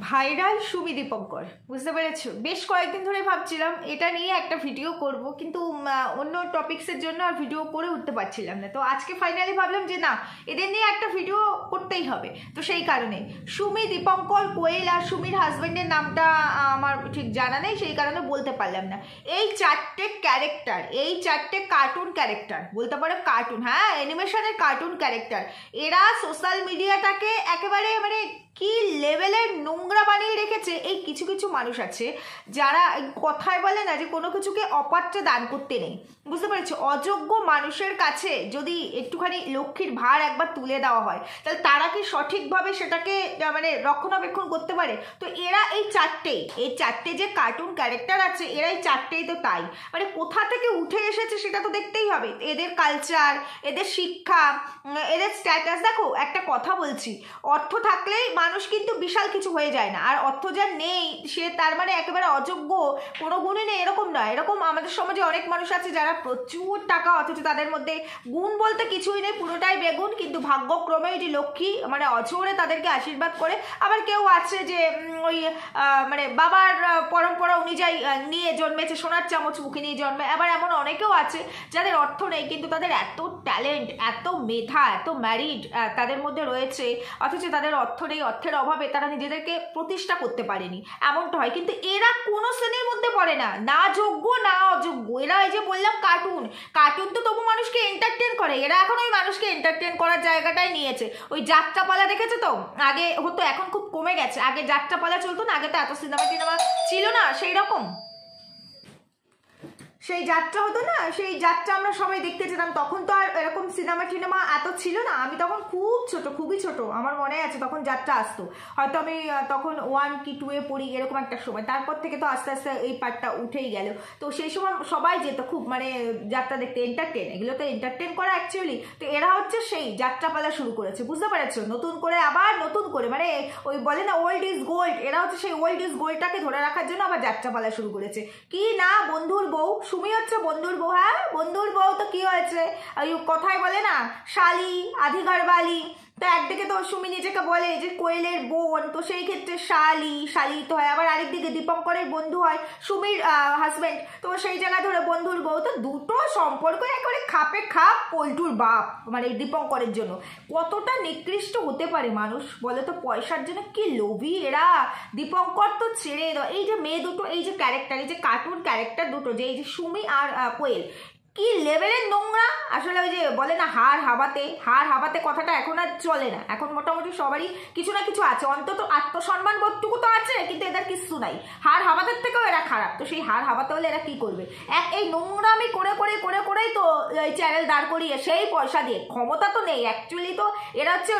Viral Sumi Dipankar, বুঝতে পেরেছো? বেশ কয়েকদিন ধরে ভাবছিলাম এটা নিয়ে একটা ভিডিও করব, কিন্তু অন্য টপিক্সের জন্য আর ভিডিও করে উঠতে পারছিলাম না। তো আজকে ফাইনালি ভাবলাম যে না, এদের নিয়ে একটা ভিডিও করতেই হবে। তো সেই কারণে সুমি, দীপঙ্কর, কোয়েল আর সুমির হাজব্যান্ডের নামটা আমার ঠিক জানা নেই, সেই কারণে বলতে পারলাম না। এই চারটে ক্যারেক্টার, এই চারটে কার্টুন ক্যারেক্টার, বলতে পারো কার্টুন, হ্যাঁ অ্যানিমেশনের কার্টুন ক্যারেক্টার, এরা সোশ্যাল মিডিয়াটাকে একেবারে মানে কি লেভেলের নোংরা বানিয়ে রেখেছে। এই কিছু কিছু মানুষ আছে যারা কথায় বলে না যে কোনো কিছুকে অপাত্রে দান করতে নেই, বুঝতে পেরেছো? অযোগ্য মানুষের কাছে যদি একটুখানি লক্ষ্মীর ভার একবার তুলে দেওয়া হয়, তাহলে তারা কি সঠিকভাবে সেটাকে মানে রক্ষণাবেক্ষণ করতে পারে? তো এরা এই চারটে যে কার্টুন ক্যারেক্টার আছে, এরা এই চারটেই তো তাই। মানে কোথা থেকে উঠে এসেছে সেটা তো দেখতেই হবে। এদের কালচার, এদের শিক্ষা, এদের স্ট্যাটাস। দেখো একটা কথা বলছি, অর্থ থাকলেই মানুষ কিন্তু বিশাল কিছু হয়ে যায় না, আর অর্থ যার নেই সে তার মানে একেবারে অযোগ্য, কোনো গুণই নেই এরকম নয়। এরকম আমাদের সমাজে অনেক মানুষ আছে যারা প্রচুর টাকা, অথচ তাদের মধ্যে গুণ বলতে কিছুই নেই, পুরোটাই বেগুন। কিন্তু ভাগ্যক্রমে ওই যে লক্ষ্মী মানে অঝোরে তাদেরকে আশীর্বাদ করে। আবার কেউ আছে যে ওই মানে বাবার পরম্পরা অনুযায়ী নিয়ে জন্মেছে, সোনার চামচ মুখে নিয়ে জন্মে। আবার এমন অনেকেও আছে যাদের অর্থ নেই, কিন্তু তাদের এত ট্যালেন্ট, এত মেধা, এত ম্যারিড তাদের মধ্যে রয়েছে, অথচ তাদের অর্থ নেই, অর্থের অভাবে তারা নিজেদেরকে প্রতিষ্ঠা করতে পারেনি, এমনটা হয়। কিন্তু এরা কোনো শ্রেণীর মধ্যে পড়ে না, না যোগ্য না অযোগ্য। এরা এই যে বললাম কার্টুন তো তবু মানুষকে এন্টারটেন করে, এরা এখন ওই মানুষকে এন্টারটেন করার জায়গাটাই নিয়েছে। ওই যাত্রাপালা দেখেছো তো, আগে হতো, এখন খুব কমে গেছে। আগে যাত্রাপালা চলতো না, আগে তো এত সিনেমা ছিল না, সেই রকম সেই যাত্রা হতো না, সেই যাত্রা আমরা সবাই দেখতে যেতাম। তখন তো আর এরকম সিনেমা এত ছিল না। আমি তখন খুব ছোট, খুবই ছোট, আমার মনে আছে তখন যাত্রা আসতো। হয়তো আমি তখন 1 কি 2 এ পড়ি, এরকম একটা সময়। তারপর থেকে তো আস্তে আস্তে এই পার্টটা উঠেই গেল। তো সেই সময় সবাই যেত খুব, মানে যাত্রা দেখতে, এন্টারটেন, এগুলো তো এন্টারটেন করা অ্যাকচুয়ালি। তো এরা হচ্ছে সেই যাত্রাপালা শুরু করেছে, বুঝতে পেরেছো? নতুন করে, আবার নতুন করে, মানে ওই বলে না ওল্ড ইজ গোল্ড, এরা হচ্ছে সেই ওল্ড ইজ গোল্ডটাকে ধরে রাখার জন্য আবার যাত্রাপালা শুরু করেছে। কি না, বন্ধুর বউ, সুমি হচ্ছে বন্ধুর বউ। হ্যাঁ বন্ধুর বউ, তো কি হয়েছে? কথায় বলে না শালি আধি ঘরবালি, তো একদিকে তো সুমি নিজেকে বলে যে কোয়েলের বোন, তো সেই ক্ষেত্রে শালি তো হয়। আবার আরেকদিকে দীপঙ্করের বন্ধু হয় সুমির হাজবেন্ড, তো সেই জায়গায় ধরে বন্ধুর বউ। তো দুটো সম্পর্ক একেবারে খাপে খাপ পল্টুর বাপ, মানে দীপঙ্করের জন্য। কতটা নিকৃষ্ট হতে পারে মানুষ বলে তো, পয়সার জন্য কি লোভী এরা। দীপঙ্কর তো ছেড়ে দাও, এই যে মেয়ে দুটো, এই যে ক্যারেক্টার, এই যে কার্টুন ক্যারেক্টার দুটো, যে এই যে সুমি আর কোয়েল, কি লেভেলের নোংরা। আসলে ওই যে বলে না হাড় হাবাতে কথাটা এখন আর চলে না। এখন মোটামুটি সবারই কিছু না কিছু আছে, অন্তত আত্মসম্মান বোধটুকু তো আছে, কিন্তু এদের কিছু নাই। হাড় হাবাতের থেকেও এরা খারাপ। তো সেই হাড় হাবাতে হলে এরা কি করবে? এই নোংরামি করেই তো এই চ্যানেল দাঁড় করিয়ে সেই পয়সা দিয়ে, ক্ষমতা তো নেই অ্যাকচুয়ালি। তো এরা হচ্ছে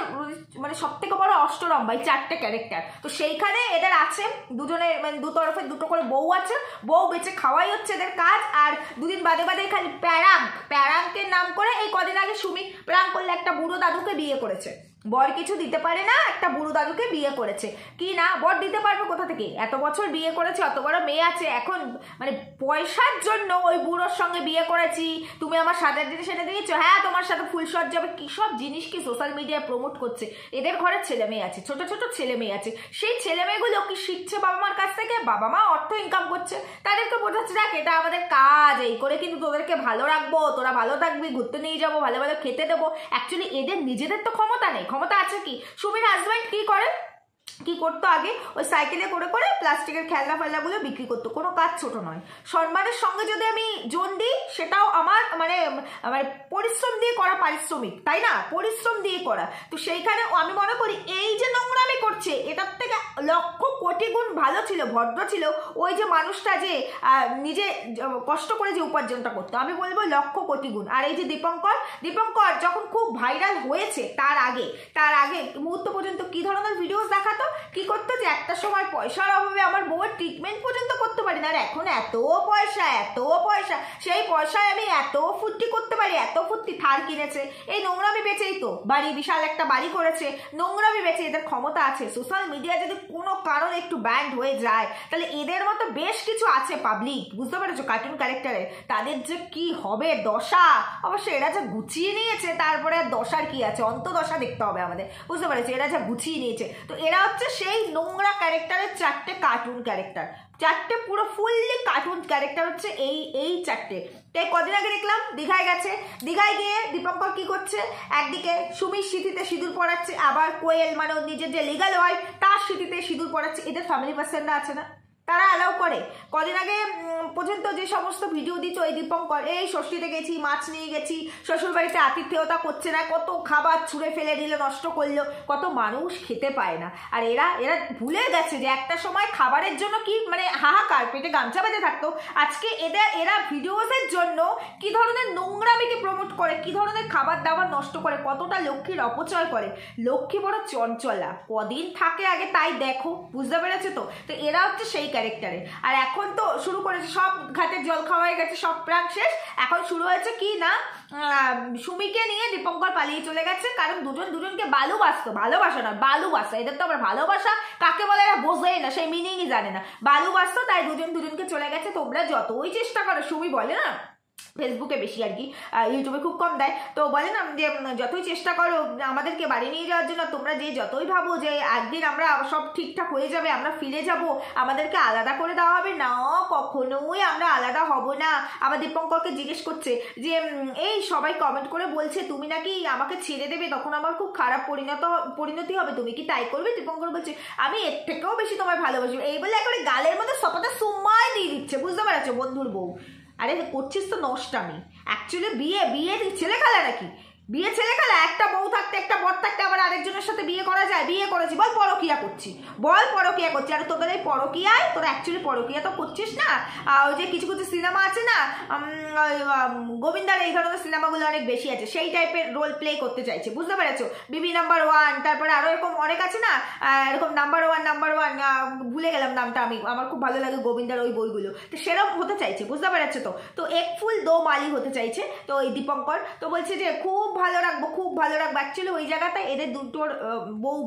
মানে সব থেকে বড় অষ্টরম্বা, এই চারটে ক্যারেক্টার। তো সেইখানে এদের আছে দুজনের, মানে দু তরফে দুটো করে বউ আছে, বউ বেঁচে খাওয়াই হচ্ছে এদের কাজ। আর দুদিন বাদে খালি প্যারাঙ্কের নাম করে এই কদিন আগে সুমি প্রাঙ্ক করলে একটা বুড়ো দাদুকে বিয়ে করেছে। বর কিছু দিতে পারে না, একটা বুড়ো দাদুকে বিয়ে করেছে। কি না, বর দিতে পারবে কোথা থেকে? এত বছর বিয়ে করেছে, অত বড় মেয়ে আছে, এখন মানে পয়সার জন্য ওই বুড়োর সঙ্গে বিয়ে করেছি, তুমি আমার সাজার জিনিস এনে দিয়েছো, হ্যাঁ তোমার সাথে ফুলসজ্জা যাবে, কি সব জিনিস কি সোশ্যাল মিডিয়ায় প্রমোট করছে। এদের ঘরে ছেলে মেয়ে আছে, ছোট ছোট ছেলে মেয়ে আছে। সেই ছেলে মেয়েগুলো কি শিখছে বাবা মার কাছ থেকে? বাবা মা অর্থ ইনকাম করছে, তাদেরকে বোঝাচ্ছে দেখ এটা আমাদের কাজ, এই করে কিন্তু তোদেরকে ভালো রাখবো, তোরা ভালো থাকবি, ঘুরতে নিয়ে যাবো, ভালো ভালো খেতে দেবো। অ্যাকচুয়ালি এদের নিজেদের তো ক্ষমতা নেই। ক্ষমতা আছে কি? সুমির হাজব্যান্ড কি করতো আগে? ওই সাইকেলে করে প্লাস্টিকের খেলনা ফেলনাগুলো বিক্রি করতো। কোনো কাজ ছোট নয়। সম্মানের সঙ্গে যদি আমি জোন দিই, সেটাও আমার মানে পরিশ্রম দিয়ে করা পারিশ্রমিক, তাই না? পরিশ্রম দিয়ে করা। তো সেইখানে আমি মনে করি এই যে নোংরামি করছে, এটার থেকে লক্ষ কোটি গুণ ভালো ছিল, ভদ্র ছিল ওই যে মানুষটা যে নিজে কষ্ট করে যে উপার্জনটা করতো, আমি বলবো লক্ষ কোটি গুণ। আর এই যে দীপঙ্কর যখন খুব ভাইরাল হয়েছে, তার আগে মুহূর্ত পর্যন্ত কি ধরনের ভিডিওস দেখাতো, কি করতো যে একটা সময় পয়সার অভাবে আমার বউয়ের ট্রিটমেন্ট পর্যন্ত করতে পারি না, আর এখন এত পয়সা, সেই পয়সায় আমি এত ফুর্তি করতে পারি, এত ফুর্তি। থার কিনেছে, এই নোংরামি বেচেই তো। বিশাল একটা বাড়ি করেছে, নোংরামি বেচে। এদের ক্ষমতা আছে। সোশ্যাল মিডিয়া যদি কোনো কারণে একটু ব্যান্ড হয়ে যায়, তাহলে এদের মতো বেশ কিছু আছে পাবলিক, বুঝতে পেরেছো, কার্টুন ক্যারেক্টারে তাদের যে কি হবে দশা। অবশ্য এরা যা গুছিয়ে নিয়েছে তারপরে আর দশার কি আছে, অন্তদশা দেখতে হবে আমাদের, বুঝতে পেরেছো, এরা যা গুছিয়ে নিয়েছে। তো এরা হচ্ছে সেই নোংরা ক্যারেক্টারের 4টে কার্টুন ক্যারেক্টার, 4টে পুরো ফুললি কার্টুন ক্যারেক্টার হচ্ছে এই 4টে। তাই কদিন আগে দেখলাম দীঘায় গেছে, দীঘায় গিয়ে দীপঙ্কর কি করছে, একদিকে সুমির স্মৃতিতে সিঁদুর পড়াচ্ছে, আবার কোয়েল মানে ওর নিজের যে লিগাল ওয়াইফ তার স্মৃতিতে সিঁদুর পড়াচ্ছে। এদের ফ্যামিলি পার্সনরা আছে না, তারা অ্যালাউ করে। কদিন আগে পর্যন্ত যে সমস্ত ভিডিও দিচ্ছে ওই দীপঙ্কর, এই ষষ্ঠীতে গেছি, মাছ নিয়ে গেছি, শ্বশুরবাড়িতে আতিথেয়তা করছে না, কত খাবার ছুঁড়ে ফেলে দিল, নষ্ট করলো, কত মানুষ খেতে পায় না। আর এরা ভুলে গেছে যে একটা সময় খাবারের জন্য কি মানে হাহাকার, পেটে গামছা বেঁধে থাকতো। আজকে এরা ভিডিওসের জন্য কি ধরনের নোংরামিকে প্রমোট করে, কি ধরনের খাবার দাবার নষ্ট করে, কতটা লক্ষ্মীর অপচয় করে। লক্ষ্মী বড় চঞ্চলা, কদিন থাকে আগে তাই দেখো, বুঝতে পেরেছো তো। তো এরা হচ্ছে সেই ক্যারেক্টারে। আর এখন তো শুরু করেছে, সব ঘাটের জল খাওয়া হয়ে গেছে, সব প্রাণ শেষ। এখন শুরু হয়েছে কি না, সুমিকে নিয়ে দীপঙ্কর পালিয়ে চলে গেছে, কারণ দুজনকে ভালোবাসতো, ভালোবাসা না ভালোবাসা, এদের তো আবার ভালোবাসা কাকে বলে এরা বোঝেই না, সেই মিনিংই জানে না, ভালোবাসতো, তাই দুজনকে চলে গেছে। তোমরা যতই চেষ্টা করো, সুমি বলে না ফেসবুকে বেশি আর কি, ইউটিউবে খুব কম দেয়, তো বলে না যে যতই চেষ্টা করো আমাদেরকে বাড়ি নিয়ে যাওয়ার জন্য, তোমরা যে যতই ভাবো যে একদিন আমরা সব ঠিকঠাক হয়ে যাবে, আমরা ফিরে যাব, আমাদেরকে আলাদা করে দেওয়া হবে না, কখনোই আমরা আলাদা হব না। আবার দীপঙ্করকে জিজ্ঞেস করছে যে এই সবাই কমেন্ট করে বলছে তুমি নাকি আমাকে ছেড়ে দেবে, তখন আমার খুব খারাপ পরিণতি হবে, তুমি কি তাই করবে? দীপঙ্কর বলছে আমি এর থেকেও বেশি তোমায় ভালোবাসি, এই বলে একবারে গালের মধ্যে সপাটা সুমাই দিয়ে দিচ্ছে, বুঝতে পারছো বন্ধুর বউ। আরে করছিস তো নষ্টামি, অ্যাকচুয়ালি বিয়ে ছেলে খেলা নাকি, বিয়ে ছেলে খেলা? একটা বউ থাকতে একটা বর থাকতে আবার আরেকজনের সাথে বিয়ে করা যায়? বিয়ে করেছি বল পরকিয়া করছি, বল পরকিয়া করছি। আর তোদের এই পরকিয়ায় তোরা অ্যাকচুয়ালি পরকিয়া তো করছিস না, ওই যে কিছু সিনেমা আছে না, গোবিন্দার এই ধরনের সিনেমাগুলো অনেক বেশি আছে, সেই টাইপের রোল প্লে করতে চাইছে, বুঝতে পেরেছো। বিবি নাম্বার 1, তারপরে আরো এরকম অনেক আছে না, এরকম নাম্বার ওয়ান ভুলে গেলাম নামটা, আমার খুব ভালো লাগে গোবিন্দার ওই বইগুলো, তো সেরকম হতে চাইছে, বুঝতে পেরেছো তো এক ফুল দো মালি হতে চাইছে। তো এই দীপঙ্কর তো বলছে যে খুব ভালো রাখবো, খুব ভালো রাখবো। অ্যাকচুয়ালি ওই জায়গাটায় এদের দুটোর বউ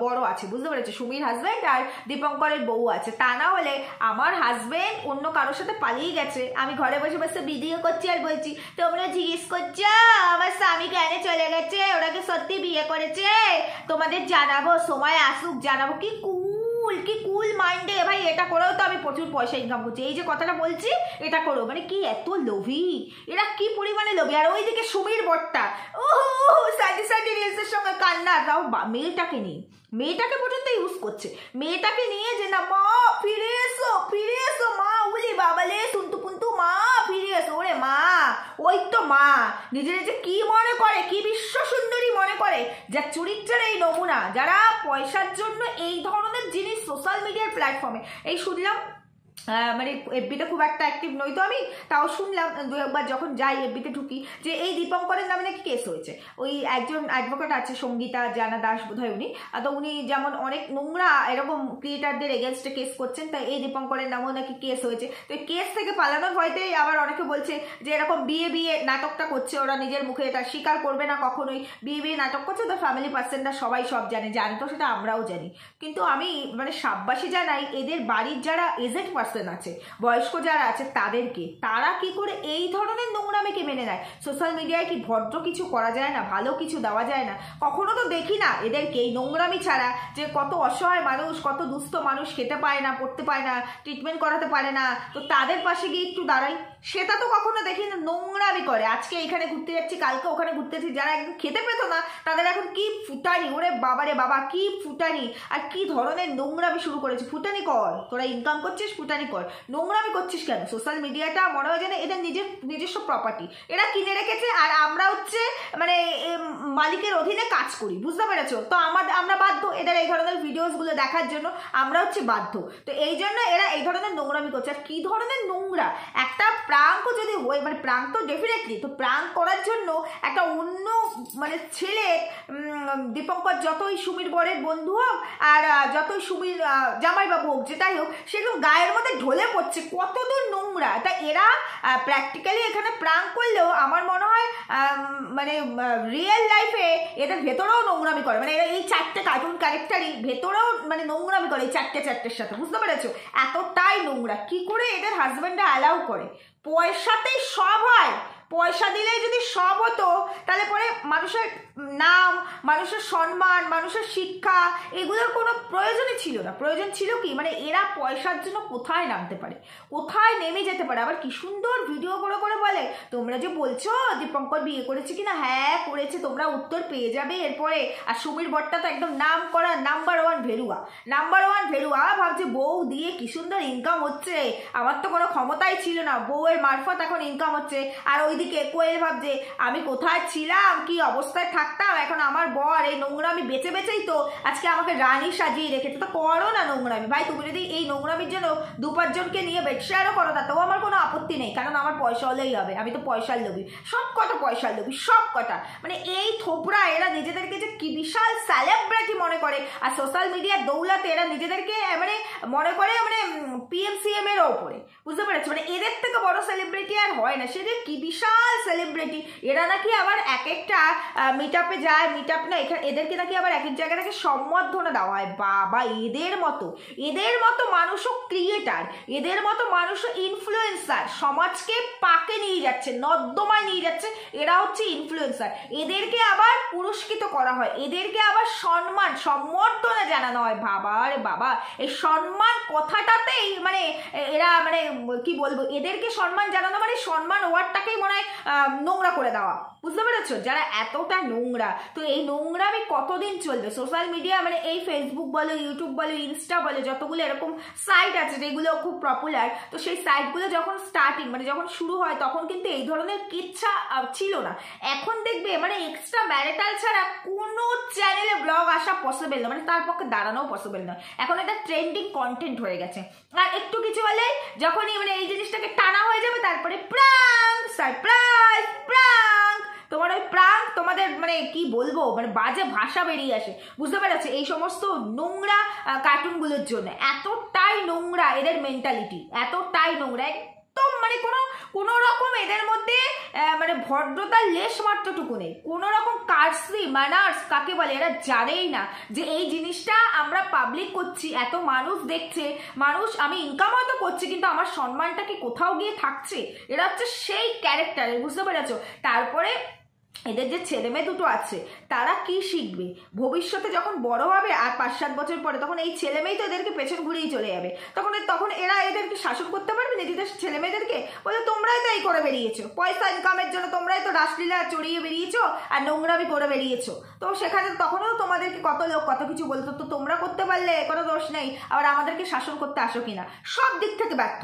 বড় আছে, বুঝতে পেরেছো, সুমির হাজবেন্ড আর দীপঙ্করের বউ আছে। তা না হলে আমার হাজবেন্ড অন্য কারোর সাথে পালিয়ে গেছে, আমি ঘরে বসে বসে ভিডিও করছি আর বলছি তোমরা জিজ্ঞেস করছো আমার স্বামী কেন চলে গেছে, ওরা কি সত্যি বিয়ে করেছে, তোমাদের জানাবো, সময় আসুক জানাবো। কি কুল মাইন্ডে ভাই, এটা করেও তো আমি প্রচুর পয়সা ইনকাম করছি, এই যে কথাটা বলছি এটা করো, মানে কি এত লোভী এরা, কি পরিমাণে লোভী। আর ওইদিকে সুমির বরটা সাইডি রিলসের সঙ্গে কান্না, তাও মেয়েটাকে পর্যন্ত ইউজ করছে, মেয়েটাকে নিয়ে যে না মা ফিরে এসো মা, উলি বাবালে তুন্তু পুন্তু মা ফিরে এসো। ওরে মা, ওই তো মা নিজের যে কি মনে করে, কি বিশ্ব সুন্দরী মনে করে, যার চরিত্রের এই নমুনা, যারা পয়সার জন্য এই ধরনের জিনিস সোশ্যাল মিডিয়ার প্ল্যাটফর্মে, এই শুনলাম মানে এফবিতে খুব একটা অ্যাক্টিভ নই তো আমি, তাও শুনলাম দু একবার যখন যাই এফবিতে ঢুকি যে এই দীপঙ্করের নামে নাকি কেস হয়েছে। ওই একজন অ্যাডভোকেট আছে সঙ্গীতা জানা দাস বোধহয় উনি, তো উনি যেমন অনেক নোংরা এরকম ক্রিয়েটারদের এগেনস্টে কেস করছেন, তাই এই দীপঙ্করের নামেও নাকি কেস হয়েছে। তো এই কেস থেকে পালানোর ভয়তেই আবার অনেকে বলছে যে এরকম বিয়ে নাটকটা করছে, ওরা নিজের মুখে এটা স্বীকার করবে না কখনোই, বিয়ে নাটক করছে, তো ফ্যামিলি পার্সনরা সবাই সব জানে তো সেটা আমরাও জানি। কিন্তু আমি মানে সাব্বাসী জানাই এদের বাড়ির যারা এজেড পার্সন আছে, বয়স্ক যারা আছে তাদেরকে, তারা কি করে এই ধরনের নোংরামিকে মেনে নেয়। সোশ্যাল মিডিয়ায় কি ভদ্র কিছু করা যায় না, ভালো কিছু দেওয়া যায় না? কখনো তো দেখি না এদেরকে এই নোংরামি ছাড়া, যে কত অসহায় মানুষ, কত দুস্থ মানুষ খেতে পায় না, পড়তে পায় না, ট্রিটমেন্ট করাতে পারে না, তো তাদের পাশে গিয়ে একটু দাঁড়াই, সেটা তো কখনো দেখি না। নোংরামি করে, আজকে এখানে ঘুরতে যাচ্ছি, কালকে ওখানে ঘুরতে যাচ্ছি, যারা একদম খেতে পেতো না তাদের এখন কি ফুটানি, ওরে বাবারে বাবা কি ফুটানি, আর কি ধরনের নোংরামি শুরু করেছে। ফুটানি কর, তোরা ইনকাম করছিস, ফুটানি কর, নোংরামি করছিস কেন? সোশ্যাল মিডিয়াটা মনে হয় যেন এদের নিজস্ব প্রপার্টি, এরা কিনে রেখেছে, আর আমরা হচ্ছে মানে মালিকের অধীনে কাজ করি, বুঝতে পেরেছো তো। আমরা বাধ্য এদের এই ধরনের ভিডিওসগুলো দেখার জন্য, আমরা হচ্ছে বাধ্য। তো এই জন্য এরা এই ধরনের নোংরামি করছে। আর কি ধরনের নোংরা, একটা প্রাঙ্কও যদি হয়, মানে প্রাঙ্ক তো ডেফিনেটলি, তো প্রাঙ্ক করার জন্য একটা অন্য মানে ছেলে, দীপঙ্কর যতই সুমির বরের বন্ধু হোক আর যতই সুমির জামাইবাবু হোক, যেটাই হোক, সেরকম গায়ের মধ্যে মধ্যে ঢলে পড়ছে, কতদূর নোংরা। তা এরা প্র্যাকটিক্যালি এখানে প্রাঙ্ক করলেও আমার মনে হয় মানে রিয়েল লাইফে এদের ভেতরেও নোংরামি করে, মানে এরা এই 4টে কার্টুন ক্যারেক্টারই ভেতরেও মানে নোংরামি করে এই 4টের সাথে, বুঝতে পেরেছো? এতটাই নোংরা। কি করে এদের হাজব্যান্ডরা অ্যালাউ করে? পয়সাতেই সব হয়, পয়সা দিলেই যদি সব হতো তাহলে পরে মানুষের নাম, মানুষের সম্মান, মানুষের শিক্ষা এগুলোর কোনো প্রয়োজনই ছিল না। প্রয়োজন ছিল কি, মানে এরা পয়সার জন্য কোথায় নামতে পারে, কোথায় নেমে যেতে পারে। আবার কি সুন্দর ভিডিও করে করে বলে, তোমরা যে বলছো দীপঙ্কর বিয়ে করেছে কিনা, হ্যাঁ করেছে, তোমরা উত্তর পেয়ে যাবে এরপরে। আর সুমির বরটা তো একদম নাম করা নাম্বার 1 ভেরুয়া, নাম্বার 1 ভেরুয়া। ভাবছে বউ দিয়ে কি সুন্দর ইনকাম হচ্ছে, আমার তো কোনো ক্ষমতাই ছিল না, বউয়ের মারফত এখন ইনকাম হচ্ছে। আর ওইদিকে কোয়েল ভাবছে আমি কোথায় ছিলাম, কি অবস্থায় থাকতাম, এখন আমার বর এই নোংরামি বেঁচে বেঁচেই তো আজকে আমাকে রানী সাজিয়ে রেখেছে। তো করো না নোংরামি ভাই, তুমি যদি এই নোংরামির জন্য 2-5 জনকে নিয়ে বেডশেয়ারও করো তাতেও আমার কোনো আপত্তি নেই, কারণ আমার পয়সা হলেই হবে, আমি তো পয়সার লোভী, সব কটা পয়সার লোভী, সব কটা। মানে এই থোপড়া এরা নিজেদেরকে যে কি বিশাল সেলিব্রিটি মনে করে, আর সোশ্যাল মিডিয়ার দৌলতে এরা নিজেদেরকে মানে মনে করে মানে PMCM এর ওপরে, বুঝতে পেরেছো? মানে এদের থেকে বড় সেলিব্রিটি আর হয় না, সে যে কি বিশাল সেলিব্রিটি। এরা নাকি আবার এক একটা মিট আপে যায়, মিট আপ না এখানে এদেরকে নাকি আবার এক এক জায়গায় নাকি সম্বর্ধনা দেওয়া হয়। বাবা, এদের মতো মানুষও ক্রিয়েটার, এদের মতো মানুষও ইনফ্লুয়েন্সার, সমাজকে পাকে নিয়ে যাচ্ছে, নর্দমায় নিয়ে যাচ্ছে, এরা হচ্ছে ইনফ্লুয়েন্সার। এদেরকে আবার পুরস্কৃত করা হয়, এদেরকে আবার সম্মান সম্বর্ধনা জানানো হয়। বাবা রে বাবা, এই সম্মান কথাটাতেই মানে এরা মানে কি বলবো, এদেরকে সম্মান জানানো মানে সম্মান ওয়ার্ডটাকেই মনে হয় নোংরা করে দেওয়া, বুঝতে পেরেছো? যারা এতটা নোংরা, তো এই নোংরামি কতদিন চলবে? সোশ্যাল মিডিয়া মানে এই ফেসবুক বলো, ইউটিউব বলো, ইনস্টা বলো, যতগুলো এরকম সাইট আছে যেগুলো খুব পপুলার, তো সেই সাইটগুলো যখন স্টার্টিং মানে যখন শুরু হয় তখন কিন্তু এই ধরনের কিচ্ছা ছিল না। এখন দেখবে মানে এক্সট্রা ম্যারিটাল ছাড়া কোনো চ্যানেলে ব্লগ আসা পসিবল না, মানে তার পক্ষে দাঁড়ানোও পসিবল নয়। এখন এটা ট্রেন্ডিং কন্টেন্ট হয়ে গেছে। আর একটু কিছু হলে যখনই মানে এই জিনিসটাকে টানা হয়ে যাবে তারপরে প্রাঙ্ক, সারপ্রাইজ, প্রাঙ্ক, তোমার ওই প্রাঙ্ক তোমাদের মানে কি বলবো মানে বাজে ভাষা বেরিয়ে আসে, বুঝতে পেরেছো? এই সমস্ত নোংরা কার্টুনগুলোর জন্য এতটাই নোংরা এদের মেন্টালিটি, এতটাই নোংরা একদম মানে কোনো রকম এদের মধ্যে মানে ভদ্রতার লেশ মাত্রটুকু নেই, কোনো রকম কার্সি ম্যানার্স কাকে বলে এরা জানেই না। যে এই জিনিসটা আমরা পাবলিক করছি, এত মানুষ দেখছে, মানুষ আমি ইনকাম হয়তো করছি কিন্তু আমার সম্মানটা কি কোথাও গিয়ে থাকছে? এরা হচ্ছে সেই ক্যারেক্টারের, বুঝতে পেরেছো? তারপরে এদের যে ছেলে মেয়ে দুটো আছে তারা কি শিখবে ভবিষ্যতে যখন বড় হবে আর 5-7 বছর পরে, তখন এই ছেলে মেয়েই তো এদেরকে পেছন ঘুরেই চলে যাবে। তখন এরা এদেরকে শাসন করতে পারবে নিজেদের ছেলে মেয়েদেরকে? বলে তোমরাই তো এই করে বেরিয়েছো, পয়সা ইনকামের জন্য তোমরাই তো রাসলীলা চড়িয়ে বেরিয়েছো আর নোংরামি করে বেরিয়েছো। তো সেখানে তখনও তোমাদেরকে কত লোক কত কিছু বলতো, তো তোমরা করতে পারলে কোনো দোষ নেই, আবার আমাদেরকে শাসন করতে আসো কিনা। সব দিক থেকে ব্যর্থ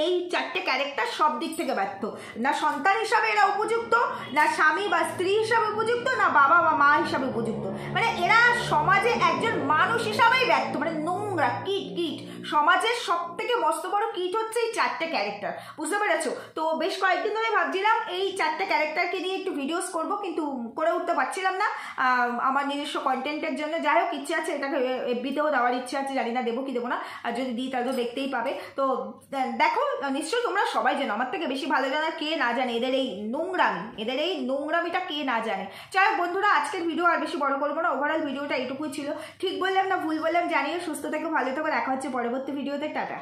এই 4টে ক্যারেক্টার, সব দিক থেকে ব্যর্থ। না সন্তান হিসাবে এরা উপযুক্ত, না স্বামী বা স্ত্রী হিসাবে উপযুক্ত, না বাবা বা মা হিসাবে উপযুক্ত। মানে এরা সমাজে একজন মানুষ হিসাবেই ব্যর্থ, মানে নোংরা কিট। সমাজের সব থেকে মস্ত বড় কিট হচ্ছে এই 4টে ক্যারেক্টার, বুঝতে পেরেছো? তো বেশ কয়েকদিন ধরে ভাবছিলাম এই 4টে ক্যারেক্টারকে নিয়ে একটু ভিডিওস করব, কিন্তু করে উঠতে পারছিলাম না আমার নিজস্ব কন্টেন্টের জন্য। যাই হোক, ইচ্ছে আছে এটাকে এফবিতেও দেওয়ার ইচ্ছে আছে, জানি না দেবো কি দেবো না, আর যদি দিই তাহলে তো দেখতেই পাবে। তো দেখো, নিশ্চয়ই তোমরা সবাই জানো, আমার থেকে বেশি ভালো জানা কে না জানে এদের এই নোংরামিটা কে না জানে। যাই হোক বন্ধুরা, আজকের ভিডিও আর বেশি বড় করবো না, ওভারঅল ভিডিওটা এইটুকুই ছিল। ঠিক বললাম না ভুল বললাম জানিও। সুস্থ থেকো, ভালো থেকো, দেখা হচ্ছে পরবর্তী ভিডিওতে। টাটা।